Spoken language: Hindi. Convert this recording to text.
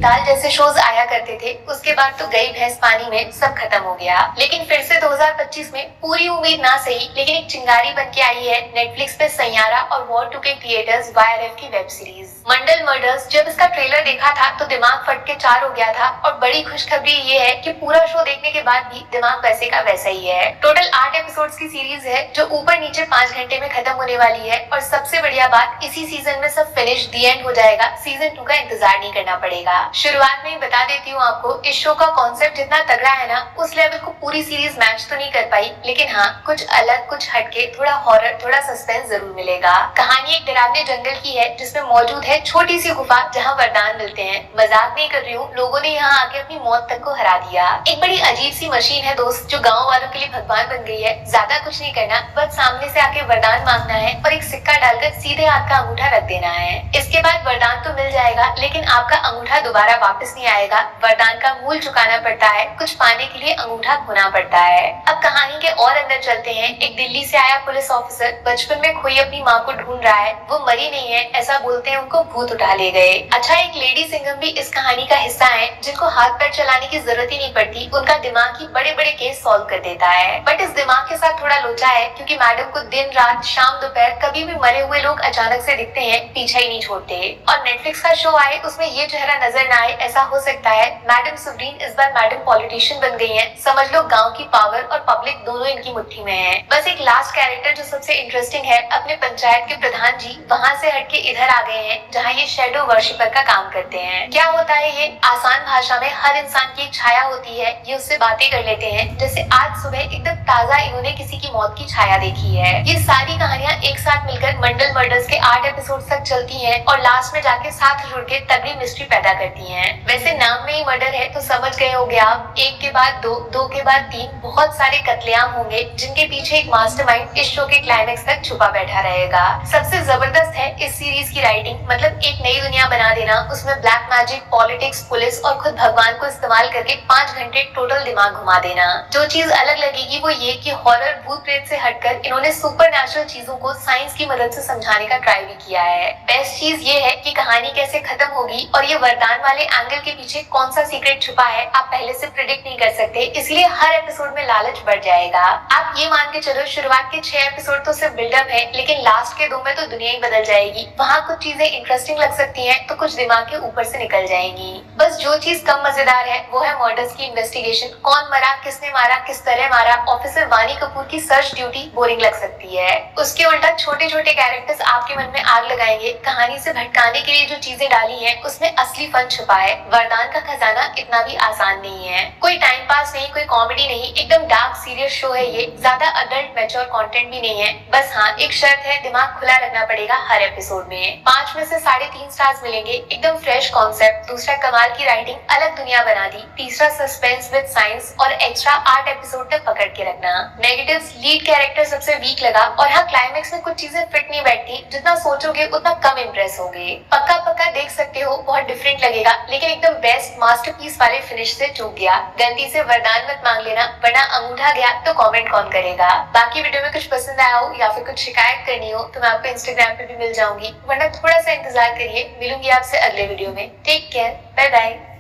बेताल जैसे शोज आया करते थे, उसके बाद तो गई भैंस पानी में, सब खत्म हो गया। लेकिन फिर से 2025 में पूरी उम्मीद ना सही, लेकिन एक चिंगारी बन के आई है नेटफ्लिक्स पे सैयारा और वॉर 2 के क्रिएटर्स YRF की वेब सीरीज मंडल मर्डर्स। जब इसका ट्रेलर देखा था तो दिमाग फट के चार हो गया था। और बड़ी खुशखबरी ये है कि पूरा शो देखने के बाद भी दिमाग वैसे का वैसा ही है। टोटल 8 एपिसोड्स की सीरीज है जो ऊपर नीचे 5 घंटे में खत्म होने वाली है। और सबसे बढ़िया बात, इसी सीजन में सब फिनिश दी एंड हो जाएगा। सीजन 2 का इंतजार नहीं करना पड़ेगा। शुरुआत में ही बता देती हूँ आपको, इस शो का कॉन्सेप्ट जितना तगड़ा है ना, उस लेवल को पूरी सीरीज मैच तो नहीं कर पाई, लेकिन हाँ कुछ अलग, कुछ हटके, थोड़ा हॉरर, थोड़ा सस्पेंस जरूर मिलेगा। कहानी एक डरावने जंगल की है जिसमें मौजूद है छोटी सी गुफा जहाँ वरदान मिलते हैं। मजाक नहीं कर रही हूँ, लोगों ने यहाँ आके अपनी मौत तक को हरा दिया। एक बड़ी अजीब सी मशीन है दोस्त, जो गाँव वालों के लिए भगवान बन गई है। ज्यादा कुछ नहीं करना, बस सामने से आके वरदान मांगना है और एक सिक्का डालकर सीधे हाथ का अंगूठा रख देना है। इसके बाद वरदान तो मिल जाएगा, लेकिन आपका अंगूठा दोबारा वापस नहीं आएगा। वरदान का मूल चुकाना पड़ता है, कुछ पाने के लिए अंगूठा खोना पड़ता है। अब कहानी के और अंदर चलते हैं। एक दिल्ली से आया पुलिस ऑफिसर बचपन में खोई अपनी माँ को ढूंढ रहा है। वो मरी नहीं है ऐसा बोलते हैं, उनको भूत उठा ले गए। अच्छा, एक लेडी सिंघम भी इस कहानी का हिस्सा है, जिनको हाथ पैर चलाने की जरूरत ही नहीं पड़ती। उनका दिमाग ही बड़े बड़े केस सॉल्व कर देता है। बट इस दिमाग के साथ थोड़ा लोचा है, क्योंकि मैडम को दिन रात शाम दोपहर कभी भी मरे हुए लोग अचानक से दिखते हैं, पीछा ही नहीं छोड़ते। और नेटफ्लिक्स का शो आए उसमें ये चेहरा नजर न आए, ऐसा हो सकता है। मैडम सुब्रीन इस बार मैडम पॉलिटिशियन बन गई है। समझ लो गाँव की पावर और पब्लिक दोनों इनकी मुट्ठी में है। बस एक लास्ट कैरेक्टर जो सबसे इंटरेस्टिंग है, अपने पंचायत के प्रधान जी वहाँ से हटके इधर आ गए हैं, जहाँ ये शेडो वर्शिपर का काम करते हैं। क्या होता है ये, आसान भाषा में हर इंसान की एक छाया होती है, ये उससे बातें कर लेते हैं। जैसे आज सुबह एकदम ताजा इन्होंने किसी की मौत की छाया देखी है। ये सारी कहानियाँ एक साथ मिलकर मंडल मर्डर्स के 8 एपिसोड तक चलती हैं और लास्ट में जाके साथ जुड़ के तगड़ी मिस्ट्री पैदा करती हैं। वैसे नाम में ही मर्डर है तो समझ गए होंगे आप, एक के बाद दो, दो के बाद तीन, बहुत सारे कत्लेआम होंगे जिनके पीछे एक मास्टरमाइंड इस शो के क्लाइमेक्स तक छुपा बैठा रहेगा। सबसे जबरदस्त है इस सीरीज की राइटिंग, मतलब एक नई दुनिया बना देना। उसमें ब्लैक मैजिक, पॉलिटिक्स, पुलिस और खुद भगवान को इस्तेमाल करके 5 घंटे टोटल दिमाग घुमा देना। जो चीज अलग लगेगी वो ये कि हॉरर भूत प्रेत से हटकर इन्होंने सुपरनैचुरल चीजों को साइंस की मदद से समझाने का ट्राई भी किया है। बेस्ट चीज ये है कि कहानी कैसे खत्म होगी और ये वरदान वाले एंगल के पीछे कौन सा सीक्रेट छुपा है, आप पहले से प्रिडिक्ट नहीं कर सकते। इसलिए हर एपिसोड में लालच बढ़ जाएगा। आप ये मान के चलो, शुरुआत के 6 एपिसोड तो सिर्फ बिल्डअप है, लेकिन लास्ट के 2 में तो दुनिया ही बदल जाएगी। वहाँ कुछ चीजें इंटरेस्टिंग लग सकती हैं, तो कुछ दिमाग के ऊपर से निकल जाएंगी। बस जो चीज कम मजेदार है वो है मर्डर्स की इन्वेस्टिगेशन। कौन मरा, किसने मारा, किस तरह मारा। ऑफिसर वानी कपूर की सर्च ड्यूटी बोरिंग लग सकती है। उसके उल्टा छोटे छोटे कैरेक्टर्स आपके मन में आग लगाएंगे। कहानी से भटकाने के लिए जो चीजें डाली है उसमें असली फन छुपा है। वरदान का खजाना इतना भी आसान नहीं है। कोई टाइम पास नहीं, कोई कॉमेडी नहीं, एकदम डार्क सीरियस शो है ये। ज्यादा अडल्ट मैच्योर कंटेंट भी नहीं है। बस हाँ, एक शर्त है, दिमाग खुला रखना पड़ेगा हर एपिसोड में। 5 में से 3.5 स्टार्स मिलेंगे। एकदम फ्रेश कॉन्सेप्ट, दूसरा कमाल की राइटिंग, अलग दुनिया बना दी, तीसरा सस्पेंस विद साइंस और एक्स्ट्रा 8 एपिसोड तक पकड़ के रखना। नेगेटिव्स, लीड कैरेक्टर सबसे वीक लगा और हाँ क्लाइमेक्स में कुछ चीजें फिट नहीं बैठती। जितना सोचोगे उतना कम इम्प्रेस होगे। पक्का पक्का देख सकते हो, बहुत डिफरेंट लगेगा, लेकिन एकदम बेस्ट मास्टरपीस वाले फिनिश से चूक गया। गलती से वरदान मत मांग लेना, वरना अंगूठा गया तो कमेंट कौन करेगा। बाकी वीडियो में कुछ पसंद आया हो या फिर कुछ शिकायत करनी हो तो मैं आपको इंस्टाग्राम पे भी मिल जाऊंगी, वरना थोड़ा सा इंतजार करिए। मिलूंगी आपसे अगले वीडियो में। Take care, bye bye.